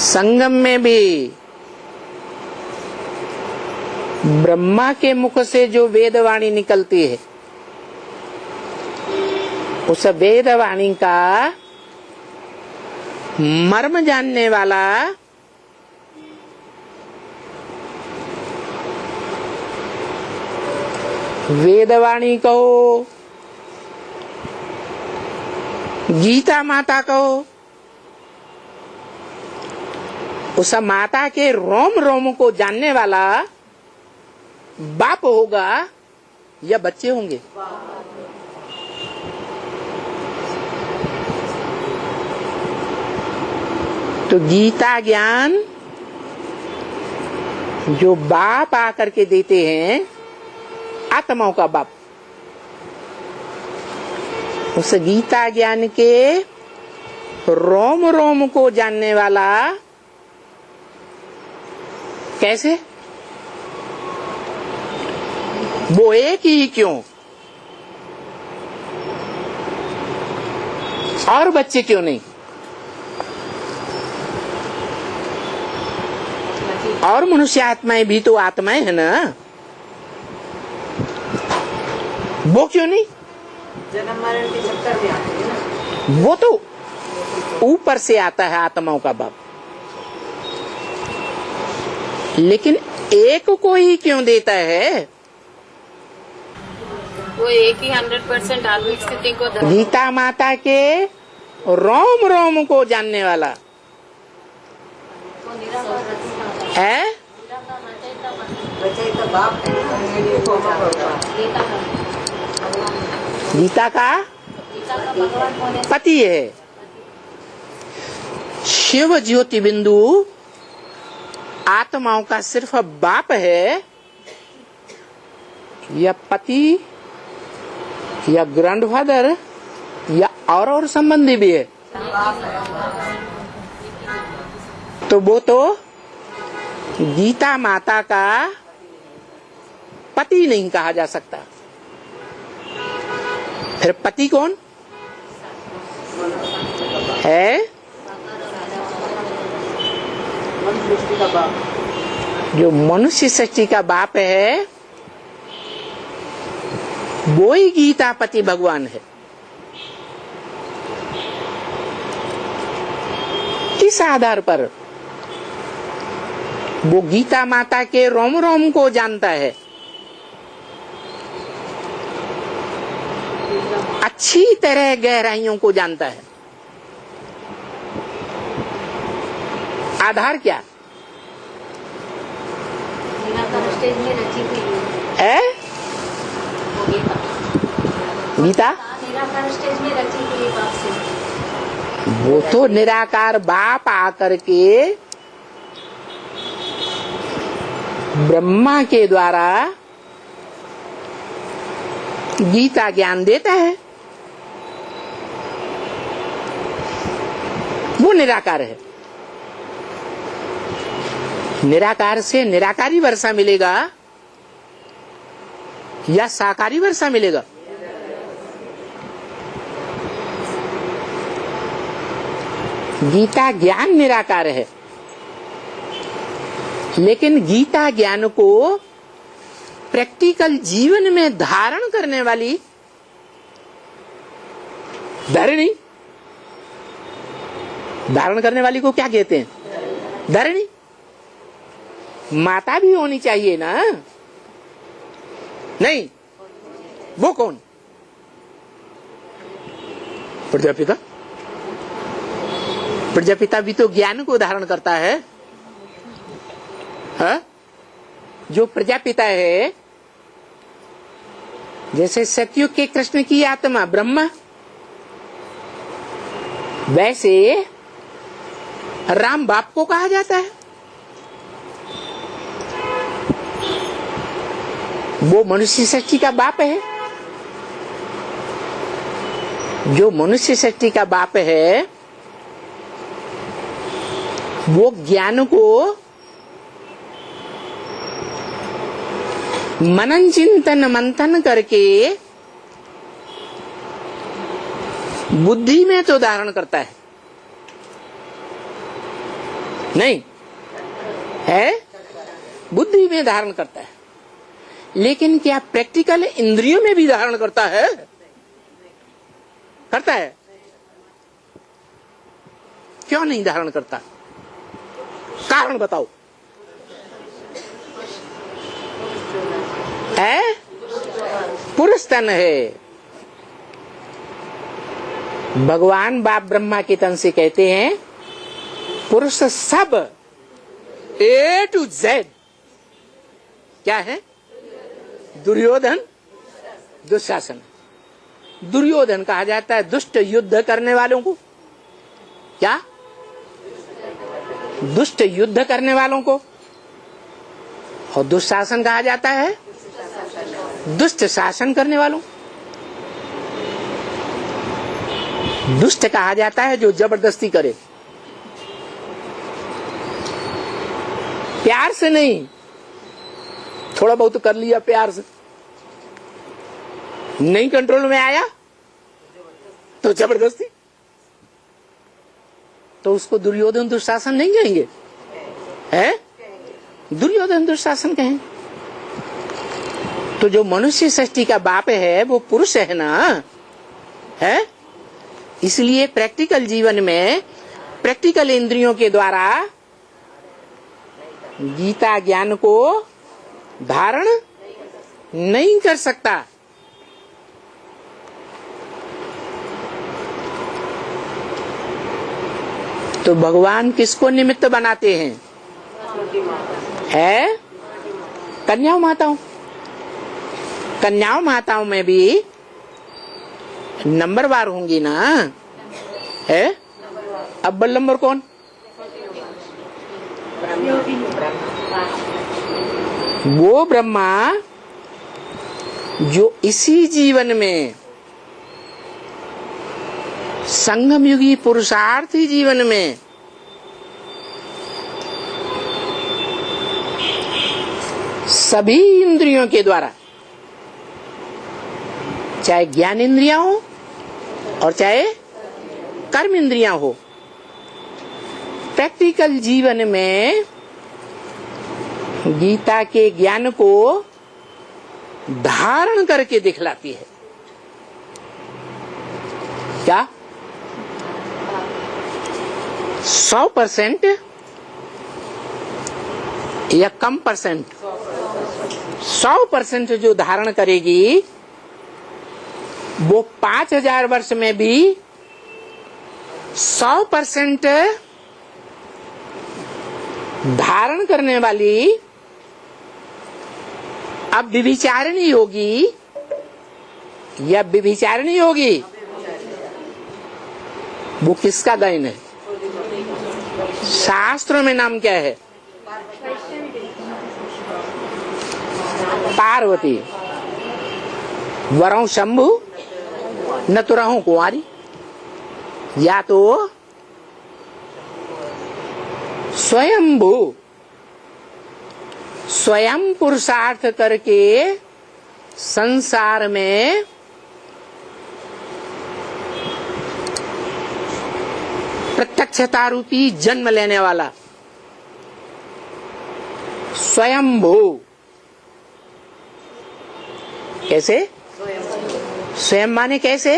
संगम में भी ब्रह्मा के मुख से जो वेदवाणी निकलती है, उस वेदवाणी का मर्म जानने वाला वेदवाणी कहो, गीता माता कहो, उस माता के रोम रोम को जानने वाला बाप होगा या बच्चे होंगे? तो गीता ज्ञान जो बाप आकर के देते हैं, आत्माओं का बाप, उस गीता ज्ञान के रोम रोम को जानने वाला कैसे? वो एक ही क्यों? और बच्चे क्यों नहीं? और मनुष्य आत्माएं भी तो आत्माएं है ना, वो क्यों नहीं? जन्म मरण के चक्कर में आते हैं ना। वो तो ऊपर से आता है आत्माओं का बाप, लेकिन एक को ही क्यों देता है? वो एक ही 100% आत्मिक स्थिति को गीता माता के रोम रोम को जानने वाला है। गीता का पति है। शिव ज्योति बिंदु आत्माओं का सिर्फ बाप है या पति या ग्रैंडफादर या और संबंधी भी है? तो वो तो गीता माता का पति नहीं कहा जा सकता। फिर पति कौन है? जो मनुष्य सृष्टि का बाप है, वो ही गीता पति भगवान है। किस आधार पर? वो गीता माता के रोम रोम को जानता है, अच्छी तरह गहराइयों को जानता है। आधार क्या स्टेज में रची हुई है? गीता निराकार स्टेज में रची हुई बाप से। वो तो निराकार बाप आकर के ब्रह्मा के द्वारा गीता ज्ञान देता है, वो निराकार है। निराकार से निराकारी वर्षा मिलेगा या साकारी वर्षा मिलेगा? गीता ज्ञान निराकार है, लेकिन गीता ज्ञान को प्रैक्टिकल जीवन में धारण करने वाली धरणी, धारण करने वाली को क्या कहते हैं? धरणी। माता भी होनी चाहिए ना? नहीं, वो कौन? प्रजापिता। प्रजापिता भी तो ज्ञान को धारण करता है। हा? जो प्रजापिता है, जैसे सतयुग के कृष्ण की आत्मा ब्रह्मा, वैसे राम बाप को कहा जाता है। वो मनुष्य सृष्टि का बाप है। जो मनुष्य सृष्टि का बाप है, वो ज्ञान को मनन चिंतन मंथन करके बुद्धि में तो धारण करता है, नहीं है, बुद्धि में धारण करता है, लेकिन क्या प्रैक्टिकल इंद्रियों में भी धारण करता है? करता है? क्यों नहीं धारण करता? कारण बताओ। है पुरुष तन है। भगवान बाप ब्रह्मा के तन से कहते हैं पुरुष सब A to Z क्या है? दुर्योधन दुशासन। दुर्योधन कहा जाता है दुष्ट युद्ध करने वालों को। क्या? दुष्ट युद्ध करने वालों को। और दुशासन कहा जाता है दुष्ट शासन करने वालों। दुष्ट कहा जाता है जो जबरदस्ती करे, प्यार से नहीं, थोड़ा बहुत कर लिया प्यार से, नहीं कंट्रोल में आया तो जबरदस्ती, तो उसको दुर्योधन दुशासन नहीं कहेंगे, है? दुर्योधन दुशासन कहें। तो जो मनुष्य सृष्टि का बाप है वो पुरुष है ना, है? इसलिए प्रैक्टिकल जीवन में प्रैक्टिकल इंद्रियों के द्वारा गीता ज्ञान को धारण नहीं कर सकता। तो भगवान किसको निमित्त बनाते हैं? है कन्याओं माताओं। कन्याओं माताओं में भी नंबरवार होंगी ना, है? अव्वल नंबर कौन? वो ब्रह्मा जो इसी जीवन में संगम युगी पुरुषार्थी जीवन में सभी इंद्रियों के द्वारा, चाहे ज्ञान इंद्रियां हो और चाहे कर्म इंद्रियां हो, प्रैक्टिकल जीवन में गीता के ज्ञान को धारण करके दिखलाती है। क्या 100% या कम परसेंट? 100% जो धारण करेगी वो 5000 वर्ष में भी 100% धारण करने वाली अब विभिचारिणी होगी या विभिचारिणी होगी? वो किसका गायन है? शास्त्रों में नाम क्या है? पार्वती। वरों शंभु न तो रहूं कुंवारी, या तो स्वयंभू, स्वयं पुरुषार्थ करके संसार में प्रत्यक्षता रूपी जन्म लेने वाला स्वयंभू। कैसे? स्वयं माने कैसे?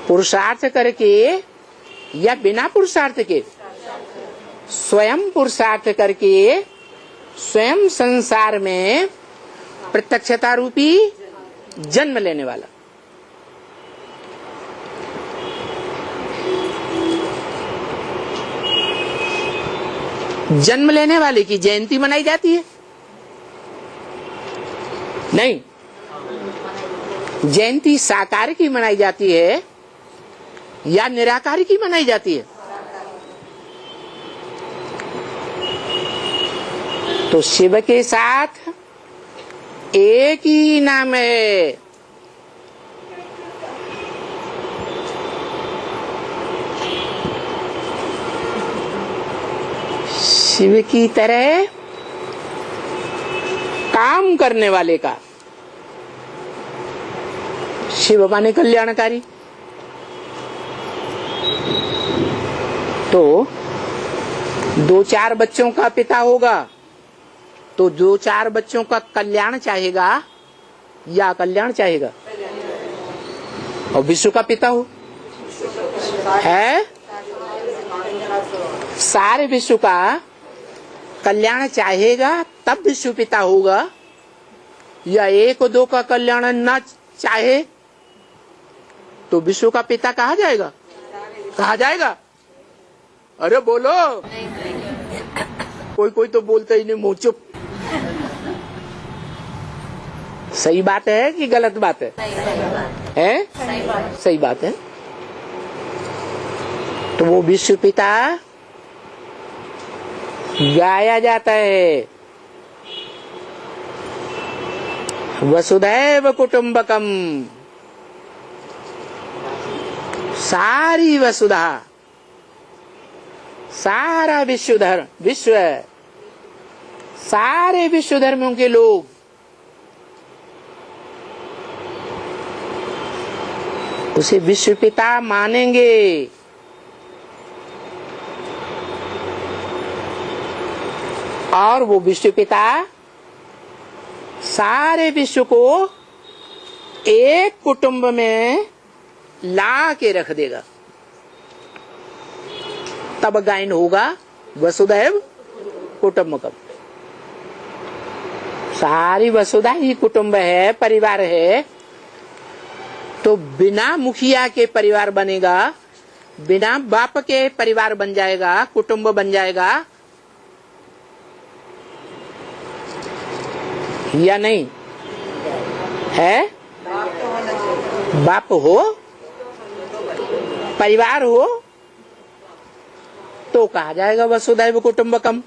पुरुषार्थ करके या बिना पुरुषार्थ के? स्वयं पुरुषार्थ करके स्वयं संसार में प्रत्यक्षता रूपी जन्म लेने वाला। जन्म लेने वाले की जयंती मनाई जाती है? नहीं, जयंती साकार की मनाई जाती है या निराकार की मनाई जाती है? तो शिव के साथ एक ही नाम है, शिव की तरह काम करने वाले का। शिव माने कल्याणकारी। तो दो चार बच्चों का पिता होगा तो दो चार बच्चों का कल्याण चाहेगा या कल्याण चाहेगा? और विश्व का पिता हो है, सारे विश्व का कल्याण चाहेगा तब विश्व पिता होगा, या एक दो का कल्याण न चाहे तो विश्व का पिता कहा जाएगा? कहा जाएगा? अरे बोलो, कोई कोई तो बोलता ही नहीं, मुंह चुप। सही बात है कि गलत बात है? हैं? सही बात है। तो वो विश्व पिता गाया जाता है, वसुधैव कुटुंबकम। सारी वसुधा, सारा विश्व सारे विश्व धर्मों के लोग उसे विश्व पिता मानेंगे। और वो विश्व पिता सारे विश्व को एक कुटुंब में ला के रख देगा, तब गायन होगा वसुधैव कुटुंबकम। सारी वसुधा ही कुटुंब है, परिवार है। तो बिना मुखिया के परिवार बनेगा, बिना बाप के परिवार बन जाएगा, कुटुंब बन जाएगा या नहीं है? बाप हो, परिवार हो तो कहा जाएगा वसुधैव कुटुंबकम।